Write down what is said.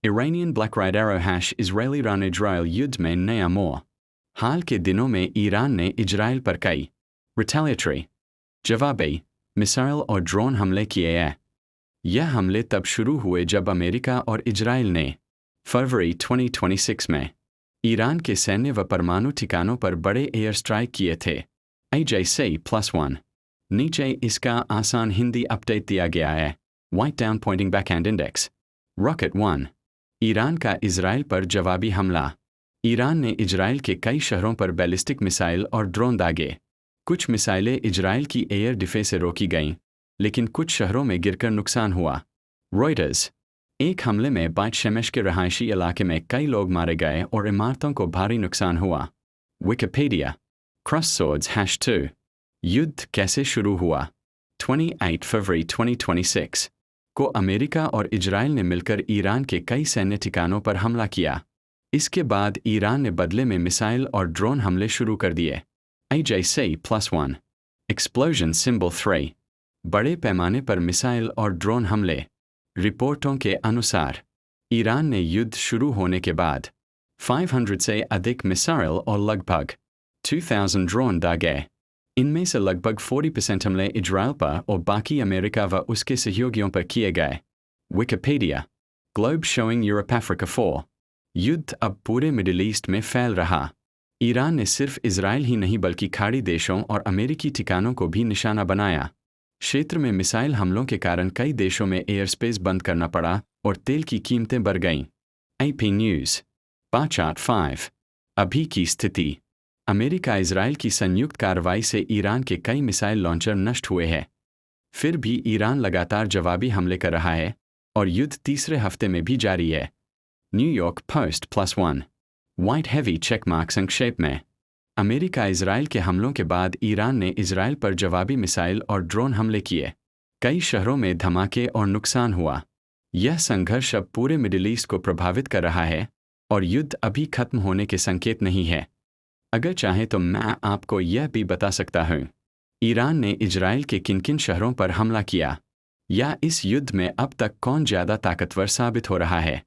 Iranian black ride arrow Israeli Iran Israel युद्ध में नया मोड़। हाल के दिनों में ईरान ने इजरायल पर कई रिटेलिएटरी जवाबी मिसाइल और ड्रोन हमले किए हैं। यह हमले तब शुरू हुए जब अमेरिका और इजरायल ने फरवरी 2026 में ईरान के सैन्य व परमाणु ठिकानों पर बड़े एयर स्ट्राइक किए थे। AJC+1 नीचे इसका आसान हिंदी अपडेट दिया गया है। White down pointing backhand index. Rocket 1 Iran का इजरायल पर जवाबी हमला। ईरान ने इजरायल के कई शहरों पर बैलिस्टिक मिसाइल और ड्रोन दागे। कुछ मिसाइलें इजरायल की एयर डिफेंस से रोकी गईं, लेकिन कुछ शहरों में गिरकर नुकसान हुआ। रॉयटर्स एक हमले में बैत शेमेश के रहायशी इलाके में कई लोग मारे गए और इमारतों को भारी नुकसान हुआ। विकिपीडिया क्रॉससवर्ड्स#2 युद्ध कैसे शुरू हुआ। 28 फरवरी 2026 को अमेरिका और इजरायल ने मिलकर ईरान के कई सैन्य ठिकानों पर हमला किया। इसके बाद ईरान ने बदले में मिसाइल और ड्रोन हमले शुरू कर दिए। AJC+1 एक्सप्लोजन सिंबल 3 बड़े पैमाने पर मिसाइल और ड्रोन हमले। रिपोर्टों के अनुसार ईरान ने युद्ध शुरू होने के बाद 500 से अधिक मिसाइल और लगभग 2000 ड्रोन दागे। इनमें से लगभग 40% हमले इजरायल पर और बाकी अमेरिका व उसके सहयोगियों पर किए गए। Wikipedia globe showing Europe Africa 4 युद्ध अब पूरे मिडिल ईस्ट में फैल रहा। ईरान ने सिर्फ इजरायल ही नहीं बल्कि खाड़ी देशों और अमेरिकी ठिकानों को भी निशाना बनाया। क्षेत्र में मिसाइल हमलों के कारण कई देशों में एयर स्पेस बंद करना पड़ा और तेल की कीमतें बढ़ गईं। AP न्यूज़ पाचाट 5 अभी की स्थिति। अमेरिका इजरायल की संयुक्त कार्रवाई से ईरान के कई मिसाइल लॉन्चर नष्ट हुए हैं। फिर भी ईरान लगातार जवाबी हमले कर रहा है और युद्ध तीसरे हफ्ते में भी जारी है। New York Post white heavy checkmark. संक्षेप में अमेरिका इजरायल के हमलों के बाद ईरान ने इजरायल पर जवाबी मिसाइल और ड्रोन हमले किए। कई शहरों में धमाके और नुकसान हुआ। यह संघर्ष अब पूरे मिडिल ईस्ट को प्रभावित कर रहा है और युद्ध अभी खत्म होने के संकेत नहीं है। अगर चाहें तो मैं आपको यह भी बता सकता हूँ ईरान ने इजरायल के किन किन शहरों पर हमला किया या इस युद्ध में अब तक कौन ज़्यादा ताकतवर साबित हो रहा है।